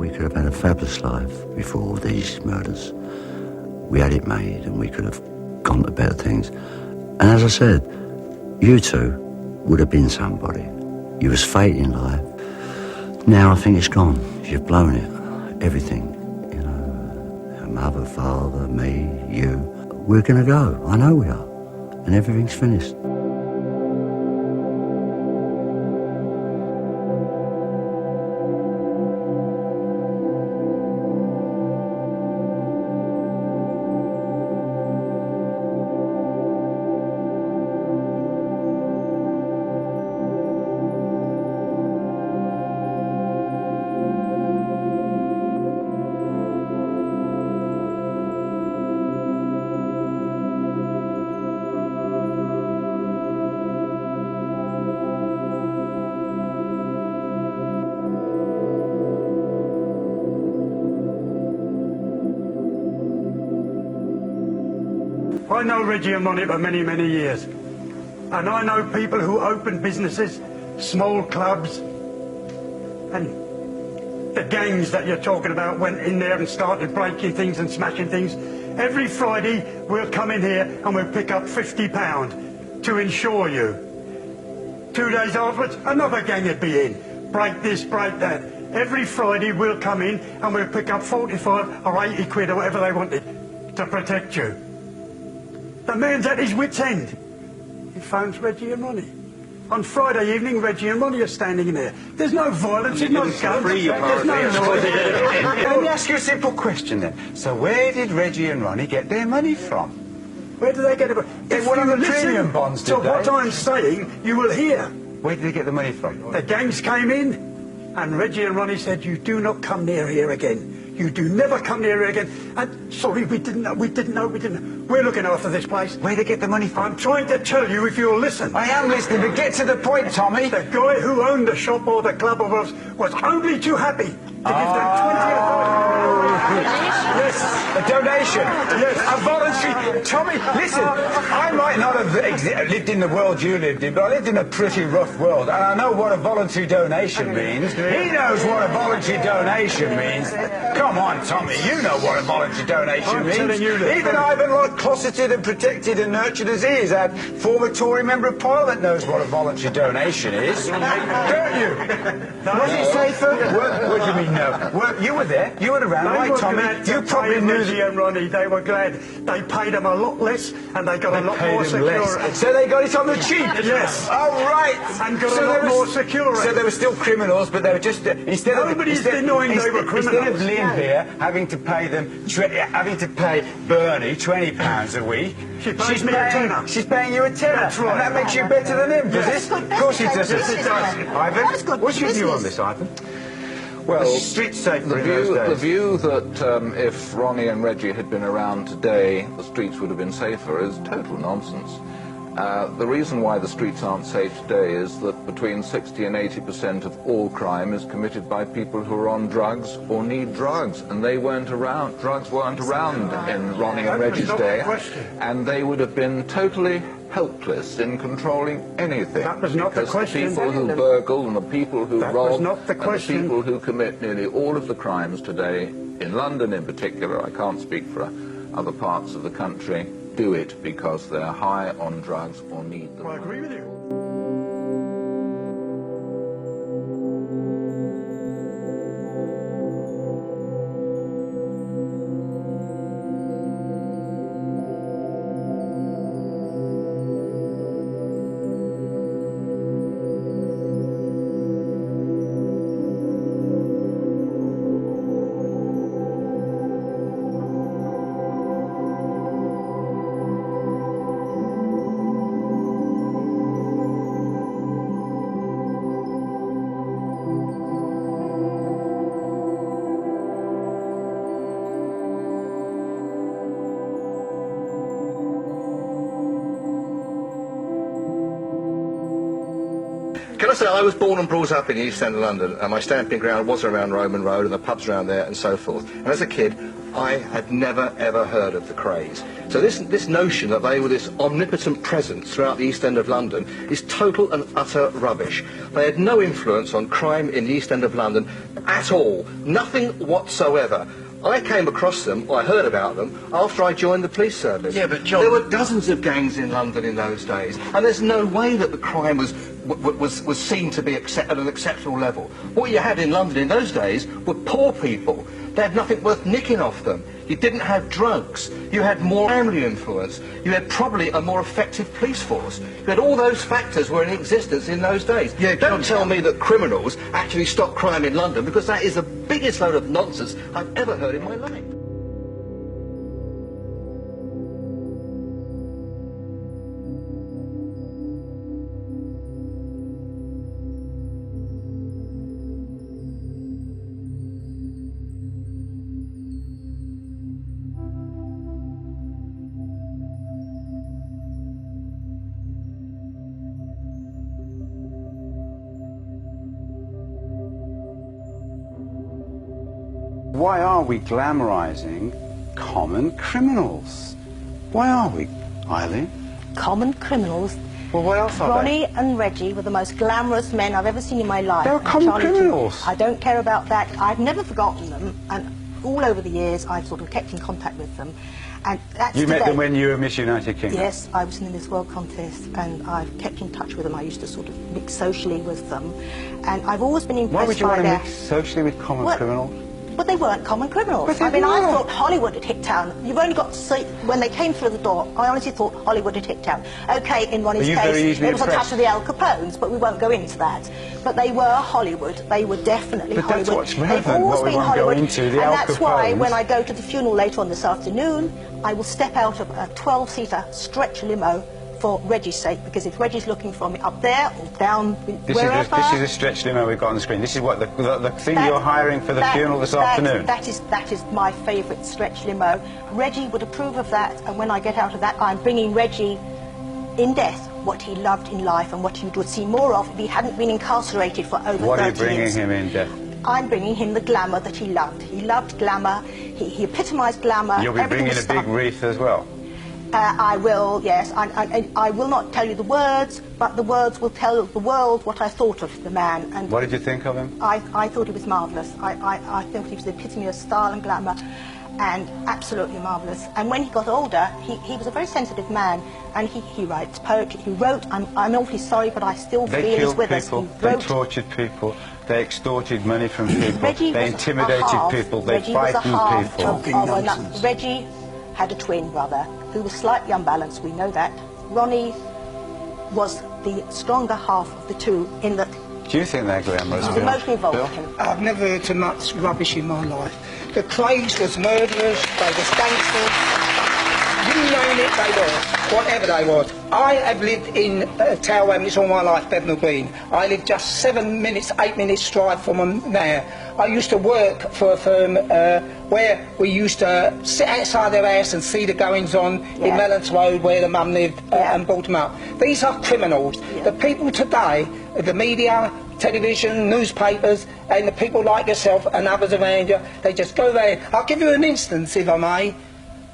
we could have had a fabulous life before all these murders. We had it made and we could have gone to better things. And as I said, you two would have been somebody. You was fate in life. Now I think it's gone. You've blown it. Everything. You know, her mother, father, me, you. We're going to go. I know we are. And everything's finished. I know Reggie and Ronnie for many, many years. And I know people who opened businesses, small clubs, and the gangs that you're talking about went in there and started breaking things and smashing things. Every Friday we'll come in here and we'll pick up £50 to insure you. 2 days afterwards, another gang would be in. Break this, break that. Every Friday we'll come in and we'll pick up 45 or 80 quid or whatever they wanted to protect you. The man's at his wit's end. He phones Reggie and Ronnie. On Friday evening, Reggie and Ronnie are standing in there. There's no violence, there's no guns, there's no noise. Let me ask you a simple question then. So where did Reggie and Ronnie get their money from? Where do they get it? They won on the premium bonds, did they? what I'm saying, you will hear. Where did they get the money from? The gangs came in, and Reggie and Ronnie said, you do not come near here again. You do never come near here again. And sorry, we didn't know. We're looking after this place. Where did they get the money from? I'm trying to tell you if you'll listen. I am listening, but get to the point, Tommy. The guy who owned the shop or the club was only too happy to give them 20 Yes, a donation. Yes. A voluntary. Tommy, listen, I might not have lived in the world you lived in, but I lived in a pretty rough world, and I know what a voluntary donation means. He knows what a voluntary donation means. Come on, Tommy, you know what a voluntary donation means. Telling you that. Even Ivan, like closeted and protected and nurtured as he is, that former Tory Member of Parliament knows what a voluntary donation is. Don't you? Was it safer? What do you mean, no? You were there. You were around, right, Tommy? You probably knew Reggie and Ronnie, they were glad. They paid them a lot less and they got a lot more security. So they got it on the cheap? Yes. Oh, right. And got a lot more security. So they were still criminals, but they were just... Nobody's denying they were criminals. Instead of Lynn here having to pay Bernie £20 a week, she's paying you a tenner. That's right. And that makes you better than him, does Yes. it? Of course it doesn't. Yes, it does. Ivan, what's your view on this, Ivan? Well, the streets safer in those days. The view that if Ronnie and Reggie had been around today, the streets would have been safer is total nonsense. The reason why the streets aren't safe today is that between 60 and 80% of all crime is committed by people who are on drugs or need drugs, and they weren't around. Drugs weren't around in Ronnie and Reggie's day, and they would have been totally helpless in controlling anything. That was not the question. The people who burgle and the people who rob not the and the question. people who commit nearly all of the crimes today, in London in particular, I can't speak for other parts of the country, do it because they're high on drugs or need them. I agree with you. must say, I was born and brought up in the East End of London, and my stamping ground was around Roman Road and the pubs around there and so forth. And as a kid, I had never, ever heard of the Krays. So this notion that they were this omnipotent presence throughout the East End of London is total and utter rubbish. They had no influence on crime in the East End of London at all. Nothing whatsoever. I came across them, or I heard about them, after I joined the police service. Yeah, but John... There were dozens of gangs in London in those days, and there's no way that the crime was seen to be at an acceptable level. What you had in London in those days were poor people. They had nothing worth nicking off them. You didn't have drugs. You had more family influence. You had probably a more effective police force. You had all those factors were in existence in those days. Yeah, don't tell me that criminals actually stopped crime in London, because that is the biggest load of nonsense I've ever heard in my life. Why are we glamorising common criminals? Why are we, Eileen? Common criminals. Well, what else are Ronnie and Reggie were the most glamorous men I've ever seen in my life. They were common criminals. I don't care about that. I've never forgotten them, and all over the years I've sort of kept in contact with them. And that's You met today. them when you were Miss United Kingdom? Yes, I was in the Miss World contest, and I've kept in touch with them. I used to sort of mix socially with them, and I've always been impressed Why would you by want to their... mix socially with common criminals? But they weren't common criminals. But they I mean, I were. thought Hollywood had hit town. You've only got to see, when they came through the door, I honestly thought Hollywood had hit town. OK, in Ronnie's case, it was a touch of the Al Capones, but we won't go into that. But they were Hollywood. They were definitely Hollywood. That's what's relevant, They've always what we been won't go Hollywood. into, the and Al that's why, Capones. when I go to the funeral later on this afternoon, I will step out of a 12-seater stretch limo for Reggie's sake, because if Reggie's looking for me up there or down wherever... This is a stretch limo we've got on the screen. This is what the thing you're hiring for the funeral this afternoon. That is my favourite stretch limo. Reggie would approve of that, and when I get out of that, I'm bringing Reggie in death what he loved in life and what he would see more of if he hadn't been incarcerated for over 30 years. What are you bringing him in death? I'm bringing him the glamour that he loved. He loved glamour. He epitomised glamour. You'll be bringing a big wreath as well? I will, yes. I will not tell you the words, but the words will tell the world what I thought of the man. And what did you think of him? I thought he was marvellous. I thought he was the epitome of style and glamour, and absolutely marvellous. And when he got older, he was a very sensitive man, and he writes poetry. He wrote, I'm awfully sorry, but I still feel he's with us. They tortured people, they extorted money from people, they intimidated people, they frightened people. Reggie had a twin brother who was slightly unbalanced, we know that. Ronnie was the stronger half of the two in that... Do you think they're glamorous? He's emotionally involved with him. I've never heard so much rubbish in my life. The Krays was murderers, they was gangsters, you name it, they were, whatever they was. I have lived in Tower Hamlets all my life, Bethnal Green. I live just 7 minutes, 8 minutes drive from them there. I used to work for a firm where we used to sit outside their house and see the goings-on in Mellons Road where the mum lived and brought them up. These are criminals. The people today, the media, television, newspapers, and the people like yourself and others around you, they just go there. I'll give you an instance, if I may.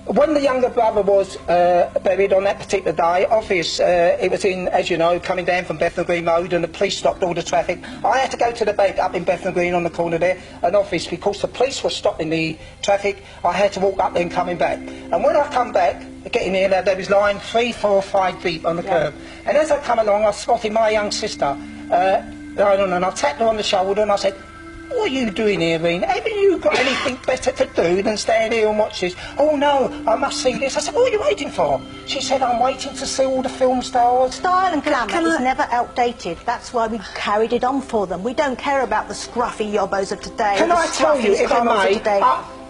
When the younger brother was buried on that particular day, it was in, as you know, coming down from Bethnal Green Road, and the police stopped all the traffic. I had to go to the bank up in Bethnal Green on the corner there, an office, because the police were stopping the traffic. I had to walk up there and coming back. And when I come back, getting here, there was lying 3, 4, 5 deep on the curb. And as I come along, I spotted my young sister, and I tapped her on the shoulder and I said, "What are you doing here, Reen? Haven't you got anything better to do than stand here and watch this?" "Oh no, I must see this." I said, "What are you waiting for?" She said, "I'm waiting to see all the film stars." Style and glamour is never outdated. That's why we carried it on for them. We don't care about the scruffy yobbos of today. Can I tell you, if I may,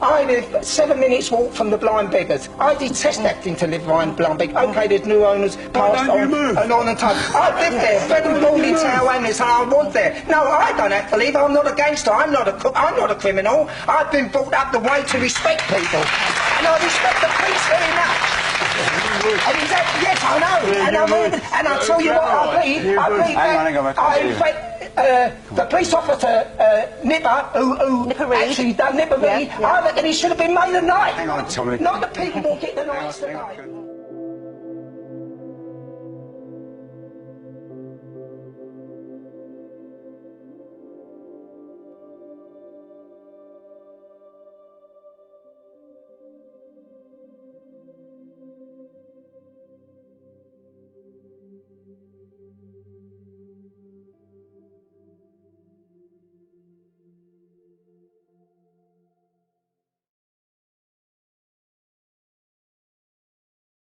I live 7 minutes walk from the Blind Beggars. I detest acting to live behind Blind Beggars. OK, there's new owners passed on and on and on. I live there, bred and born in Tower Hamlets, and I was there. No, I don't have to leave. I'm not a gangster. I'm not a criminal. I've been brought up the way to respect people, and I respect the police very much. And he said, yes, I know. And I'll tell you what, I believe the police officer, Nipper, who actually done Nipper Reed, I reckon he should have been made a knight. Hang on, Tommy. Not the people who get the knights today.